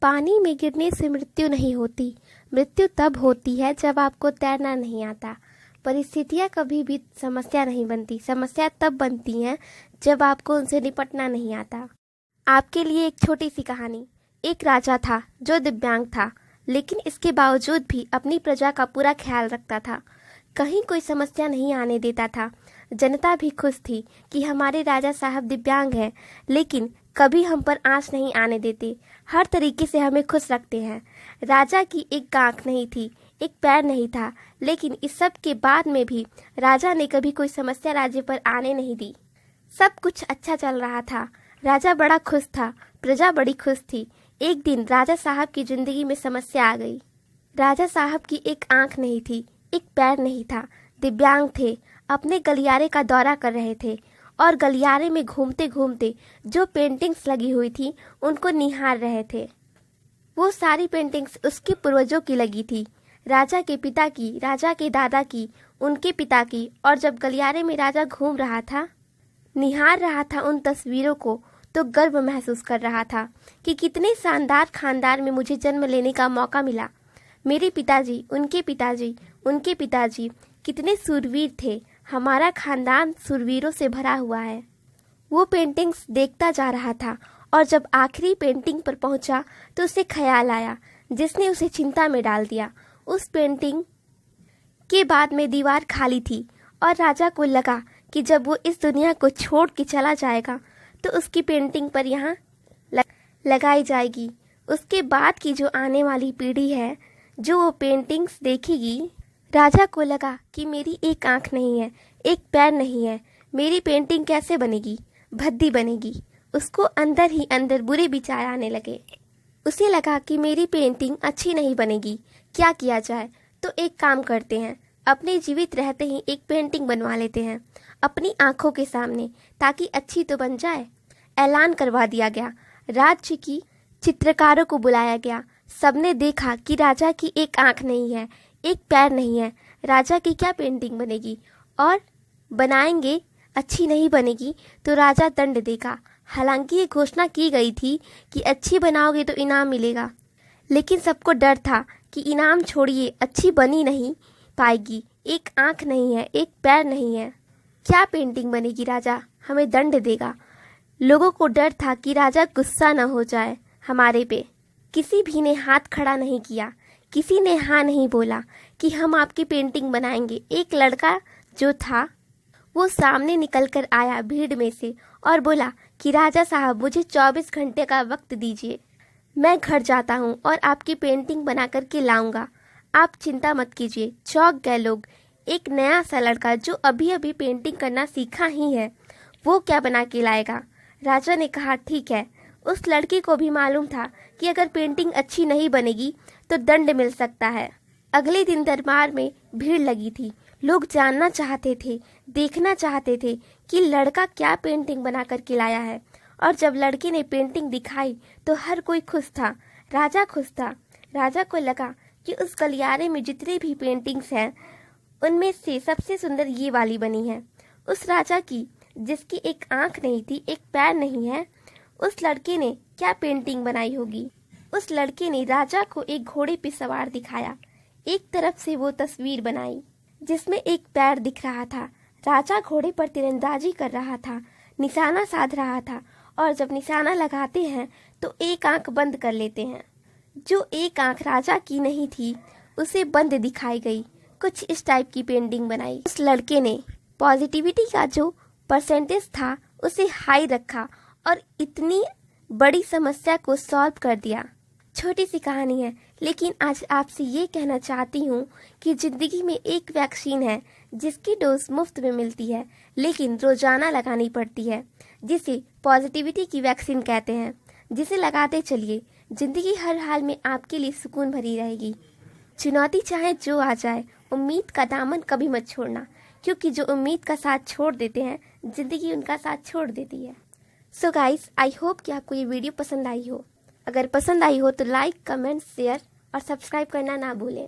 पानी में गिरने से मृत्यु नहीं होती। मृत्यु तब होती है जब आपको तैरना नहीं आता। परिस्थितियाँ कभी भी समस्या नहीं बनती। समस्या तब बनती हैं जब आपको उनसे निपटना नहीं आता। आपके लिए एक छोटी सी कहानी। एक राजा था जो दिव्यांग था, लेकिन इसके बावजूद भी अपनी प्रजा का पूरा ख्याल रखता था। कहीं कोई समस्या नहीं आने देता था। जनता भी खुश थी कि हमारे राजा साहब दिव्यांग हैं, लेकिन कभी हम पर आँच नहीं आने देते। हर तरीके से हमें खुश रखते हैं। राजा की एक आँख नहीं थी, एक पैर नहीं था, लेकिन इस सब के बाद में भी राजा ने कभी कोई समस्या राज्य पर आने नहीं दी। सब कुछ अच्छा चल रहा था। राजा बड़ा खुश था, प्रजा बड़ी खुश थी। एक दिन राजा साहब की जिंदगी में समस्या आ गई। राजा साहब की एक आँख नहीं थी, एक पैर नहीं था, दिव्यांग थे। अपने गलियारे का दौरा कर रहे थे और गलियारे में घूमते घूमते जो पेंटिंग्स लगी हुई थी उनको निहार रहे थे। वो सारी पेंटिंग्स उसके पूर्वजों की लगी थी, राजा के पिता की, राजा के दादा की, उनके पिता की। और जब गलियारे में राजा घूम रहा था, निहार रहा था उन तस्वीरों को, तो गर्व महसूस कर रहा था कि कितने शानदार खानदान में मुझे जन्म लेने का मौका मिला। मेरे पिताजी, उनके पिताजी, उनके पिताजी कितने सूरवीर थे। हमारा खानदान सूरवीरों से भरा हुआ है। वो पेंटिंग्स देखता जा रहा था और जब आखिरी पेंटिंग पर पहुंचा तो उसे ख्याल आया, जिसने उसे चिंता में डाल दिया। उस पेंटिंग के बाद में दीवार खाली थी और राजा को लगा कि जब वो इस दुनिया को छोड़ के चला जाएगा तो उसकी पेंटिंग पर यहाँ लगाई जाएगी। उसके बाद की जो आने वाली पीढ़ी है जो वो पेंटिंग्स देखेगी। राजा को लगा कि मेरी एक आंख नहीं है, एक पैर नहीं है, मेरी पेंटिंग कैसे बनेगी, भद्दी बनेगी। उसको अंदर ही अंदर बुरे विचार आने लगे। उसे लगा कि मेरी पेंटिंग अच्छी नहीं बनेगी, क्या किया जाए। तो एक काम करते हैं, अपने जीवित रहते ही एक पेंटिंग बनवा लेते हैं अपनी आंखों के सामने, ताकि अच्छी तो बन जाए। ऐलान करवा दिया गया। राज्य की चित्रकारों को बुलाया गया। सबने देखा कि राजा की एक आंख नहीं है, एक पैर नहीं है, राजा की क्या पेंटिंग बनेगी। और बनाएंगे, अच्छी नहीं बनेगी तो राजा दंड देगा। हालांकि ये घोषणा की गई थी कि अच्छी बनाओगे तो इनाम मिलेगा, लेकिन सबको डर था कि इनाम छोड़िए, अच्छी बनी नहीं पाएगी, एक आंख नहीं है, एक पैर नहीं है, क्या पेंटिंग बनेगी, राजा हमें दंड देगा। लोगों को डर था कि राजा गुस्सा न हो जाए हमारे पे। किसी भी ने हाथ खड़ा नहीं किया, किसी ने हाँ नहीं बोला कि हम आपकी पेंटिंग बनाएंगे। एक लड़का जो था वो सामने निकल कर आया भीड़ में से और बोला कि राजा साहब, मुझे 24 घंटे का वक्त दीजिए, मैं घर जाता हूँ और आपकी पेंटिंग बना करके लाऊंगा, आप चिंता मत कीजिए। चौंक गए लोग। एक नया सा लड़का जो अभी अभी पेंटिंग करना सीखा ही है, वो क्या बना के लाएगा। राजा ने कहा ठीक है। उस लड़के को भी मालूम था कि अगर पेंटिंग अच्छी नहीं बनेगी तो दंड मिल सकता है। अगले दिन दरबार में भीड़ लगी थी। लोग जानना चाहते थे, देखना चाहते थे कि लड़का क्या पेंटिंग बना करके लाया है। और जब लड़के ने पेंटिंग दिखाई तो हर कोई खुश था, राजा खुश था। राजा को लगा कि उस गलियारे में जितने भी पेंटिंग्स हैं उनमें से सबसे सुंदर ये वाली बनी है। उस राजा की जिसकी एक आंख नहीं थी, एक पैर नहीं है, उस लड़के ने क्या पेंटिंग बनाई होगी। उस लड़के ने राजा को एक घोड़े पे सवार दिखाया। एक तरफ से वो तस्वीर बनाई जिसमें एक पैर दिख रहा था। राजा घोड़े पर तीरंदाजी कर रहा था, निशाना साध रहा था। और जब निशाना लगाते हैं तो एक आंख बंद कर लेते हैं। जो एक आंख राजा की नहीं थी उसे बंद दिखाई गई। कुछ इस टाइप की पेंटिंग बनाई। उस लड़के ने पॉजिटिविटी का जो परसेंटेज था उसे हाई रखा और इतनी बड़ी समस्या को सॉल्व कर दिया। छोटी सी कहानी है, लेकिन आज आपसे ये कहना चाहती हूँ कि ज़िंदगी में एक वैक्सीन है जिसकी डोज मुफ्त में मिलती है, लेकिन रोजाना लगानी पड़ती है, जिसे पॉजिटिविटी की वैक्सीन कहते हैं। जिसे लगाते चलिए, ज़िंदगी हर हाल में आपके लिए सुकून भरी रहेगी। चुनौती चाहे जो आ जाए, उम्मीद का दामन कभी मत छोड़ना, क्योंकि जो उम्मीद का साथ छोड़ देते हैं ज़िंदगी उनका साथ छोड़ देती है। सो गाइस, आई होप कि आपको ये वीडियो पसंद आई हो। अगर पसंद आई हो तो लाइक, कमेंट, शेयर और सब्सक्राइब करना ना भूलें।